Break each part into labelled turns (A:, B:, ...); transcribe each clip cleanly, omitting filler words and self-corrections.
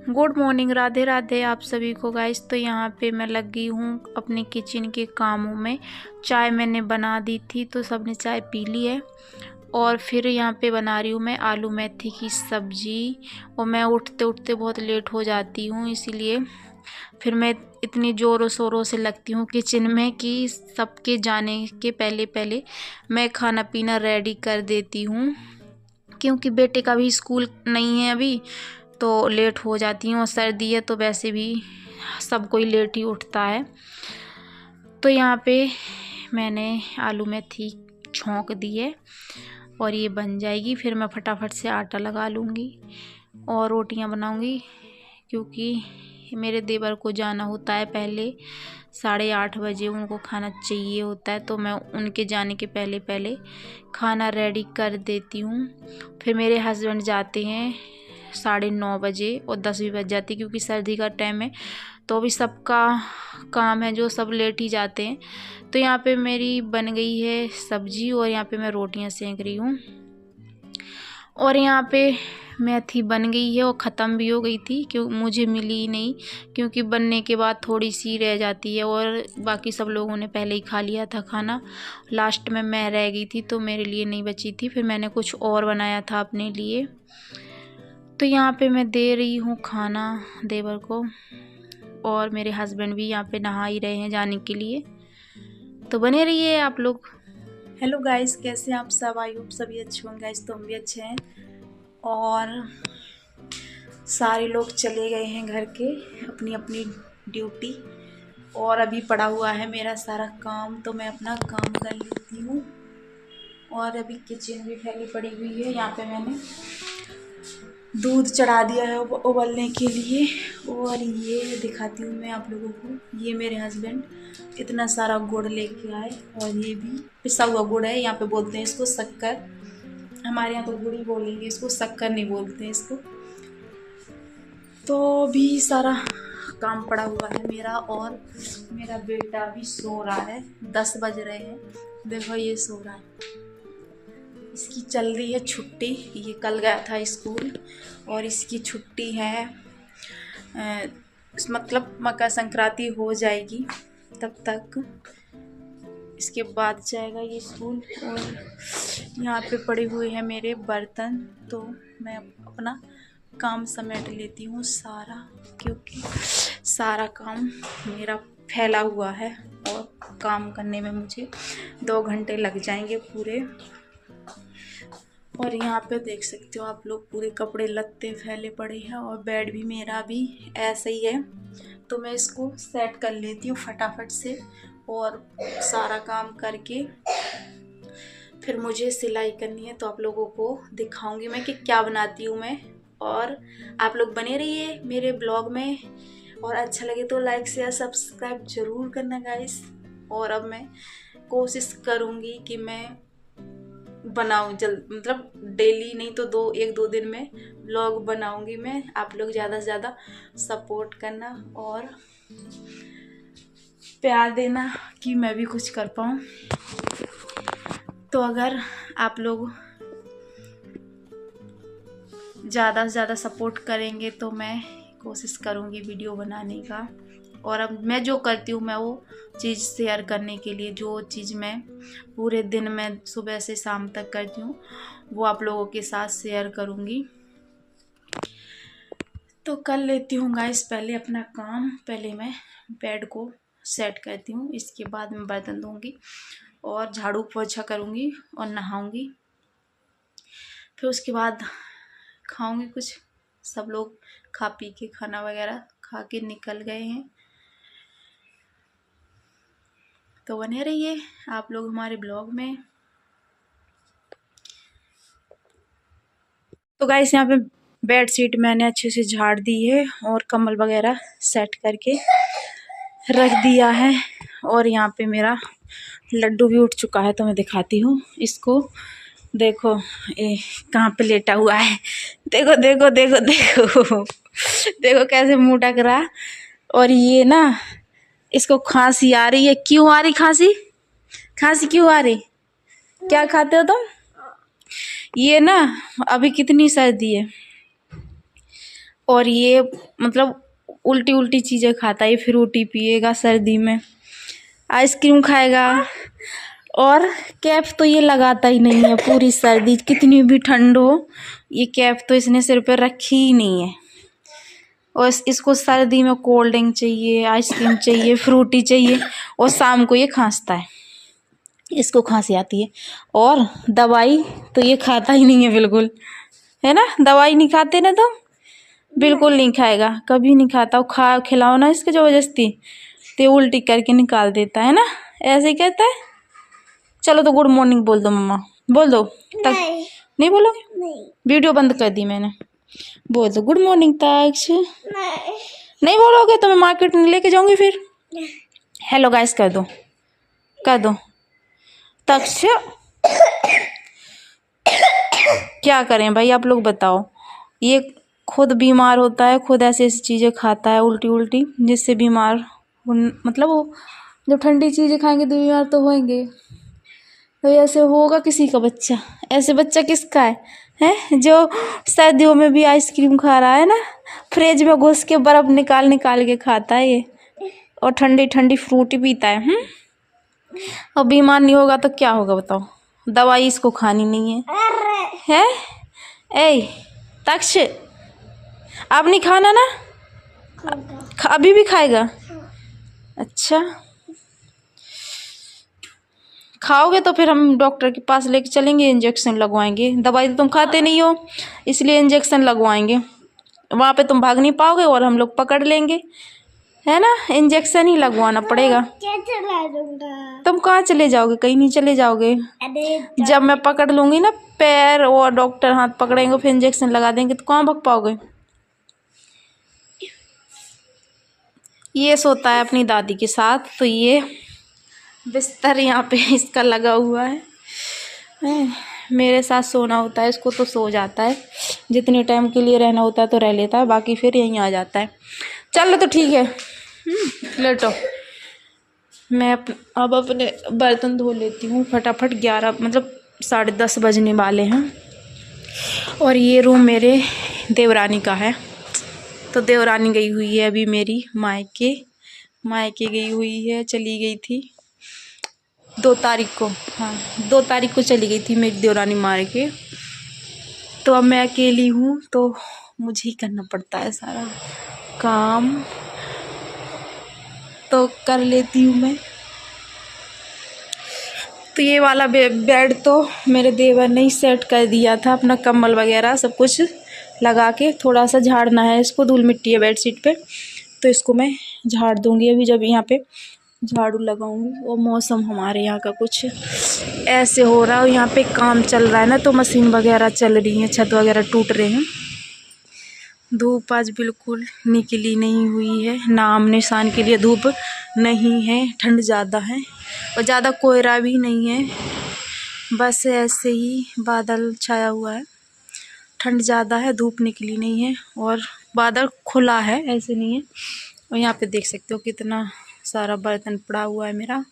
A: Good morning, Radhe Radhe आप सभी को गाइस। तो यहाँ पे मैं लग गई हूँ अपने किचन के कामों में। चाय मैंने बना दी थी तो सबने चाय पी ली है। और फिर यहाँ पे बना रही हूँ मैं आलू मेथी की सब्जी। और मैं उठते उठते बहुत लेट हो जाती हूँ, इसीलिए फिर मैं इतनी ज़ोरों शोरों से लगती हूँ किचन में कि सबके जाने के पहले पहले मैं खाना पीना रेडी कर देती हूँ, क्योंकि बेटे का भी स्कूल नहीं है अभी, तो लेट हो जाती हूँ। और सर्दी है तो वैसे भी सब कोई लेट ही उठता है। तो यहाँ पे मैंने आलू मेथी छौंक दी है और ये बन जाएगी। फिर मैं फटाफट से आटा लगा लूँगी और रोटियाँ बनाऊँगी, क्योंकि मेरे देवर को जाना होता है पहले 8:30 बजे, उनको खाना चाहिए होता है। तो मैं उनके जाने के पहले पहले खाना रेडी कर देती हूँ। फिर मेरे हस्बैंड जाते हैं 9:30 बजे और 10 भी बज जाती, क्योंकि सर्दी का टाइम है तो भी सबका काम है, जो सब लेट ही जाते हैं। तो यहाँ पे मेरी बन गई है सब्जी और यहाँ पे मैं रोटियाँ सेंक रही हूँ। और यहाँ पे मेथी बन गई है और ख़त्म भी हो गई थी, क्यों मुझे मिली ही नहीं, क्योंकि बनने के बाद थोड़ी सी रह जाती है और बाकी सब लोगों ने पहले ही खा लिया था खाना। लास्ट में मैं रह गई थी तो मेरे लिए नहीं बची थी, फिर मैंने कुछ और बनाया था अपने लिए। तो यहाँ पे मैं दे रही हूँ खाना देवर को, और मेरे हस्बैंड भी यहाँ पे नहा ही रहे हैं जाने के लिए। तो बने रहिए आप लोग। हेलो गाइस, कैसे हैं आप सब? आई होप सभी अच्छे होंगे गाइस। तो हम भी अच्छे हैं और सारे लोग चले गए हैं घर के अपनी अपनी ड्यूटी। और अभी पड़ा हुआ है मेरा सारा काम, तो मैं अपना काम कर लेती हूँ। और अभी किचन भी फैली पड़ी हुई है। यहाँ पे मैंने दूध चढ़ा दिया है उबलने के लिए। और ये दिखाती हूँ मैं आप लोगों को, ये मेरे हस्बैंड इतना सारा गुड़ लेके आए, और ये भी पिसा हुआ गुड़ है। यहाँ पे बोलते हैं इसको शक्कर, हमारे यहाँ तो गुड़ ही बोलेंगे इसको, शक्कर नहीं बोलते हैं इसको। तो भी सारा काम पड़ा हुआ है मेरा, और मेरा बेटा भी सो रहा है। 10 बज रहे हैं, देखो ये सो रहा है। इसकी चल रही है छुट्टी, ये कल गया था स्कूल और इसकी छुट्टी है। मतलब मकर संक्रांति हो जाएगी तब तक, इसके बाद जाएगा ये स्कूल। और यहाँ पे पड़े हुए हैं मेरे बर्तन, तो मैं अपना काम समेट लेती हूँ सारा, क्योंकि सारा काम मेरा फैला हुआ है और काम करने में मुझे 2 घंटे लग जाएंगे पूरे। और यहाँ पे देख सकते हो आप लोग, पूरे कपड़े लत्ते फैले पड़े हैं और बेड भी मेरा भी ऐसे ही है। तो मैं इसको सेट कर लेती हूँ फटाफट से, और सारा काम करके फिर मुझे सिलाई करनी है, तो आप लोगों को दिखाऊंगी मैं कि क्या बनाती हूँ मैं। और आप लोग बने रहिए मेरे ब्लॉग में, और अच्छा लगे तो लाइक शेयर सब्सक्राइब जरूर करना गाइस। और अब मैं कोशिश करूँगी कि मैं बनाऊँ जल्द, मतलब डेली नहीं तो 1-2 दिन में व्लॉग बनाऊंगी मैं। आप लोग ज़्यादा से ज़्यादा सपोर्ट करना और प्यार देना कि मैं भी कुछ कर पाऊँ। तो अगर आप लोग ज़्यादा से ज़्यादा सपोर्ट करेंगे तो मैं कोशिश करूँगी वीडियो बनाने का। और अब मैं जो करती हूँ मैं वो चीज़ शेयर करने के लिए, जो चीज़ मैं पूरे दिन में सुबह से शाम तक करती हूँ वो आप लोगों के साथ शेयर करूँगी। तो कर लेती हूँ गाइस पहले अपना काम। पहले मैं बेड को सेट करती हूँ, इसके बाद मैं बर्तन धोऊंगी और झाड़ू पोछा करूँगी और नहाऊंगी। फिर उसके बाद खाऊंगी कुछ। सब लोग खा पी के खाना वगैरह खा के निकल गए हैं। तो बने रहिए आप लोग हमारे ब्लॉग में। तो गाइस यहाँ पे बेड शीट मैंने अच्छे से झाड़ दी है और कंबल वगैरह सेट करके रख दिया है। और यहाँ पे मेरा लड्डू भी उठ चुका है, तो मैं दिखाती हूँ इसको। देखो ये कहाँ पे लेटा हुआ है, देखो देखो देखो देखो देखो कैसे मुँह ढक रहा। और ये ना, इसको खांसी आ रही है। क्यों आ रही खांसी? खांसी क्यों आ रही? क्या खाते हो तुम? ये ना अभी कितनी सर्दी है और ये मतलब उल्टी उल्टी चीज़ें खाता है, फ्रूटी पिएगा सर्दी में, आइसक्रीम खाएगा। और कैप तो ये लगाता ही नहीं है पूरी सर्दी, कितनी भी ठंड हो ये कैप तो इसने सिर पे रखी ही नहीं है। और इसको सर्दी में कोल्ड ड्रिंक चाहिए, आइसक्रीम चाहिए, फ्रूटी चाहिए, और शाम को ये खांसता है, इसको खांसी आती है। और दवाई तो ये खाता ही नहीं है बिल्कुल, है ना, दवाई नहीं खाते ना तुम, बिल्कुल नहीं खाएगा, कभी नहीं खाता। खा खिलाओ ना इसके जबरदस्ती तो ये उल्टी करके निकाल देता है ना, ऐसे ही कहता है। चलो तो गुड मॉर्निंग बोल दो मम्मा, बोल दो। तक नहीं बोलोगे? वीडियो बंद कर दी मैंने, बोल दो गुड मॉर्निंग तक्ष। नहीं बोलोगे तो मैं मार्केट नहीं लेके जाऊंगी फिर। हेलो गाइस कर दो, कर दो। तक्ष क्या करें भाई, आप लोग बताओ। ये खुद बीमार होता है, खुद ऐसी ऐसी चीज़ें खाता है उल्टी उल्टी, जिससे बीमार मतलब वो जब ठंडी चीज़ें खाएंगे तो बीमार तो होंगे। तो ऐसे होगा किसी का बच्चा, ऐसे बच्चा किसका है जो सर्दियों में भी आइसक्रीम खा रहा है ना, फ्रिज में घुस के बर्फ़ निकाल निकाल के खाता है ये, और ठंडी ठंडी फ्रूटी पीता है। और बीमार नहीं होगा तो क्या होगा बताओ, दवाई इसको खानी नहीं है। ए तक्ष अब नहीं खाना ना, अभी भी खाएगा? अच्छा खाओगे तो फिर हम डॉक्टर के पास लेके चलेंगे, इंजेक्शन लगवाएंगे। दवाई तो तुम खाते नहीं हो इसलिए इंजेक्शन लगवाएंगे, वहाँ पे तुम भाग नहीं पाओगे और हम लोग पकड़ लेंगे, है ना, इंजेक्शन ही लगवाना पड़ेगा। तुम कहाँ चले जाओगे, कहीं नहीं चले जाओगे। जब मैं पकड़ लूँगी ना पैर और डॉक्टर हाथ पकड़ेंगे फिर इंजेक्शन लगा देंगे तो कहाँ भाग पाओगे। ये सोता है अपनी दादी के साथ, तो ये बिस्तर यहाँ पे इसका लगा हुआ है। मेरे साथ सोना होता है इसको तो सो जाता है, जितने टाइम के लिए रहना होता है तो रह लेता है, बाकी फिर यहीं आ जाता है। चलो तो ठीक है, लेटो। मैं अब अपने बर्तन धो लेती हूँ फटाफट, 11 मतलब 10:30 बजने वाले हैं। और ये रूम मेरे देवरानी का है, तो देवरानी गई हुई है अभी मेरी मायके गई हुई है, चली गई थी 2 तारीख को, हाँ 2 तारीख को चली गई थी मेरी देवरानी मार के। तो अब मैं अकेली हूँ तो मुझे ही करना पड़ता है सारा काम, तो कर लेती हूँ मैं। तो ये वाला बेड तो मेरे देवर ने ही सेट कर दिया था, अपना कंबल वगैरह सब कुछ लगा के। थोड़ा सा झाड़ना है इसको, धूल मिट्टी है बेडशीट पे, तो इसको मैं झाड़ दूँगी अभी जब यहाँ पे झाड़ू लगाऊंगी। और मौसम हमारे यहाँ का कुछ ऐसे हो रहा है, यहाँ पे काम चल रहा है ना, तो मशीन वगैरह चल रही है, छत वगैरह टूट रहे हैं। धूप आज बिल्कुल निकली नहीं हुई है, नाम निशान के लिए धूप नहीं है, ठंड ज़्यादा है और ज़्यादा कोहरा भी नहीं है, बस ऐसे ही बादल छाया हुआ है। ठंड ज़्यादा है, धूप निकली नहीं है और बादल खुला है, ऐसे नहीं है। और यहाँ पे देख सकते हो कितना सारा बर्तन पड़ा हुआ है मेरा,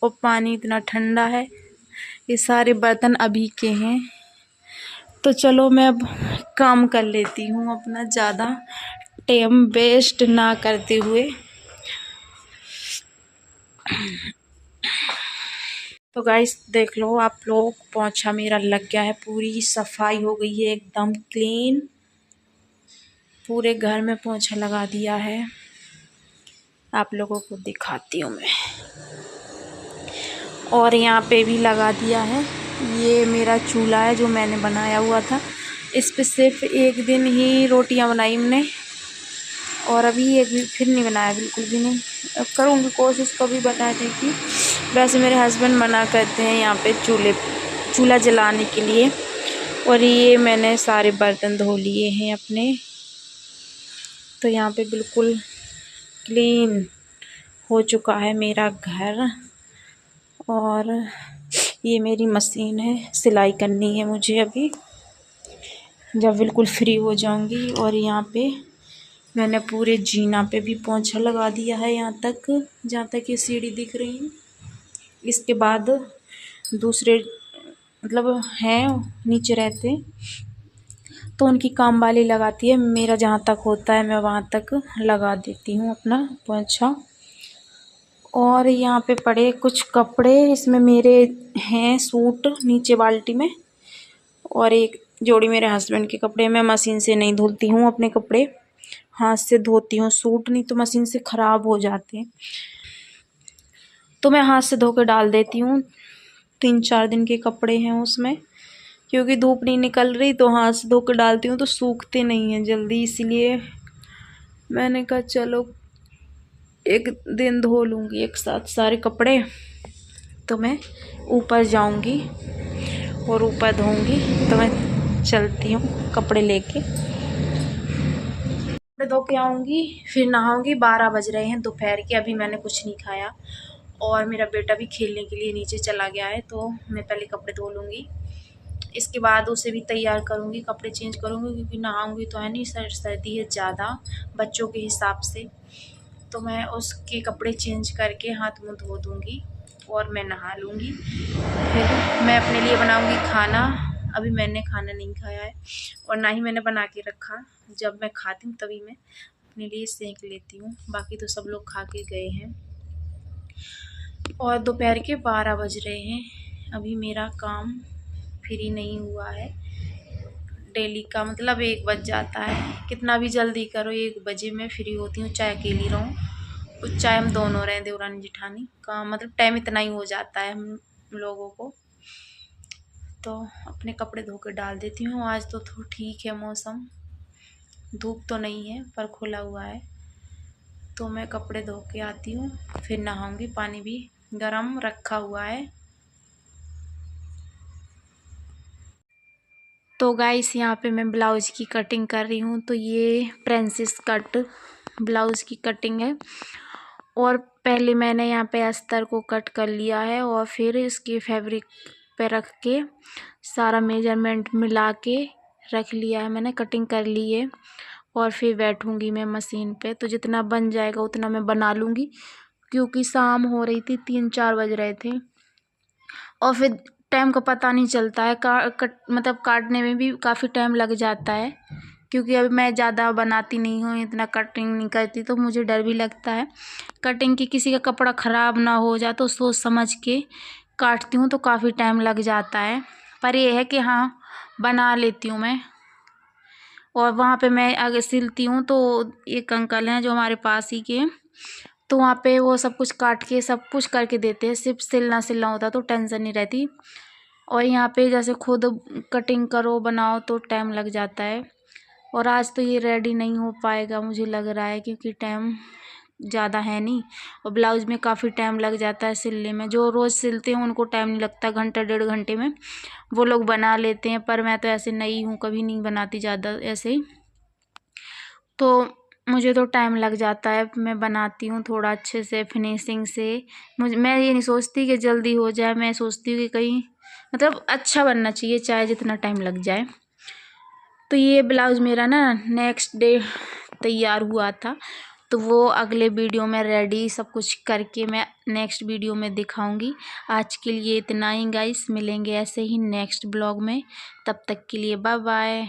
A: और पानी इतना ठंडा है, ये सारे बर्तन अभी के हैं। तो चलो मैं अब काम कर लेती हूँ अपना, ज़्यादा टाइम वेस्ट ना करते हुए। तो गाइस देख लो आप लोग, पोंछा मेरा लग गया है, पूरी सफाई हो गई है एकदम क्लीन, पूरे घर में पोंछा लगा दिया है। आप लोगों को दिखाती हूँ मैं, और यहाँ पे भी लगा दिया है। ये मेरा चूल्हा है जो मैंने बनाया हुआ था, इस पे सिर्फ एक दिन ही रोटियां बनाई हमने, और अभी एक भी फिर नहीं बनाया, बिल्कुल भी नहीं। अब करूँगी कोशिश कभी बनाने की। वैसे मेरे हस्बैंड मना करते हैं यहाँ पे चूल्हा जलाने के लिए। और ये मैंने सारे बर्तन धो लिए हैं अपने, तो यहाँ पे बिल्कुल क्लीन हो चुका है मेरा घर। और ये मेरी मशीन है, सिलाई करनी है मुझे अभी, जब बिल्कुल फ्री हो जाऊंगी। और यहाँ पे मैंने पूरे जीना पे भी पोंछा लगा दिया है, यहाँ तक जहाँ तक ये सीढ़ी दिख रही है। इसके बाद दूसरे मतलब हैं नीचे रहते, तो उनकी काम वाली लगाती है, मेरा जहाँ तक होता है मैं वहाँ तक लगा देती हूँ अपना पोंछा। और यहाँ पे पड़े कुछ कपड़े, इसमें मेरे हैं सूट नीचे बाल्टी में, और एक जोड़ी मेरे हस्बैंड के कपड़े। मैं मशीन से नहीं धुलती हूँ अपने कपड़े, हाथ से धोती हूँ सूट, नहीं तो मशीन से ख़राब हो जाते हैं, तो मैं हाथ से धो के डाल देती हूँ। 3-4 दिन के कपड़े हैं उसमें, क्योंकि धूप नहीं निकल रही तो हाथ से धो के डालती हूँ तो सूखते नहीं हैं जल्दी, इसीलिए मैंने कहा चलो एक दिन धो लूँगी एक साथ सारे कपड़े। तो मैं ऊपर जाऊँगी और ऊपर धोऊँगी, तो मैं चलती हूँ कपड़े लेके, कपड़े धो के आऊँगी, फिर नहाऊँगी। 12 बज रहे हैं दोपहर के, अभी मैंने कुछ नहीं खाया, और मेरा बेटा भी खेलने के लिए नीचे चला गया है, तो मैं पहले कपड़े धो लूँगी। इसके बाद उसे भी तैयार करूँगी, कपड़े चेंज करूँगी, क्योंकि नहाऊँगी तो है नहीं, सर्दी है ज़्यादा बच्चों के हिसाब से, तो मैं उसके कपड़े चेंज करके हाथ मुँह धो दूँगी और मैं नहा लूँगी। फिर मैं अपने लिए बनाऊँगी खाना। अभी मैंने खाना नहीं खाया है और ना ही मैंने बना के रखा, जब मैं खाती हूँ तभी मैं अपने लिए सेंक लेती हूँ, बाकी तो सब लोग खा के गए हैं। और दोपहर के 12 बज रहे हैं, अभी मेरा काम फ्री नहीं हुआ है। डेली का मतलब 1 बज जाता है, कितना भी जल्दी करो 1 बजे मैं फ्री होती हूँ, चाहे अकेली रहूँ और चाहे हम दोनों रहें, देवरानी जेठानी का मतलब टाइम इतना ही हो जाता है हम लोगों को। तो अपने कपड़े धो के डाल देती हूँ। आज तो ठीक है मौसम, धूप तो नहीं है पर खुला हुआ है, तो मैं कपड़े धो के आती हूँ, फिर नहाऊँगी। पानी भी गरम रखा हुआ है। तो गाइस यहाँ पे मैं ब्लाउज़ की कटिंग कर रही हूँ, तो ये प्रिंसेस कट ब्लाउज़ की कटिंग है, और पहले मैंने यहाँ पे अस्तर को कट कर लिया है और फिर इसके फैब्रिक पे रख के सारा मेजरमेंट मिला के रख लिया है, मैंने कटिंग कर ली है। और फिर बैठूँगी मैं मशीन पे, तो जितना बन जाएगा उतना मैं बना लूँगी, क्योंकि शाम हो रही थी, 3-4 बज रहे थे, और फिर टाइम का पता नहीं चलता है, मतलब काटने में भी काफ़ी टाइम लग जाता है, क्योंकि अभी मैं ज़्यादा बनाती नहीं हूँ, इतना कटिंग नहीं करती, तो मुझे डर भी लगता है कटिंग की किसी का कपड़ा ख़राब ना हो जाए, तो सोच समझ के काटती हूँ, तो काफ़ी टाइम लग जाता है। पर ये है कि हाँ बना लेती हूँ मैं। और वहाँ पे मैं आगे सिलती हूँ, तो एक अंकल हैं जो हमारे पास ही के, तो वहाँ पे वो सब कुछ काट के सब कुछ करके देते हैं, सिर्फ सिलना होता तो टेंशन नहीं रहती। और यहाँ पे जैसे खुद कटिंग करो बनाओ तो टाइम लग जाता है, और आज तो ये रेडी नहीं हो पाएगा मुझे लग रहा है, क्योंकि टाइम ज़्यादा है नहीं, और ब्लाउज़ में काफ़ी टाइम लग जाता है सिलने में। जो रोज़ सिलते हैं उनको टाइम नहीं लगता, घंटा 1.5 घंटे में वो लोग बना लेते हैं, पर मैं तो ऐसे नहीं हूँ, कभी नहीं बनाती ज़्यादा ऐसे ही, तो मुझे तो टाइम लग जाता है। मैं बनाती हूँ थोड़ा अच्छे से फिनिशिंग से, मैं ये नहीं सोचती कि जल्दी हो जाए, मैं सोचती हूँ कि कहीं मतलब अच्छा बनना चाहिए, चाहे जितना टाइम लग जाए। तो ये ब्लाउज़ मेरा ना नेक्स्ट डे तैयार हुआ था, तो वो अगले वीडियो में रेडी सब कुछ करके मैं नेक्स्ट वीडियो में दिखाऊंगी। आज के लिए इतना ही गाइस, मिलेंगे ऐसे ही नेक्स्ट ब्लॉग में, तब तक के लिए बाय बाय।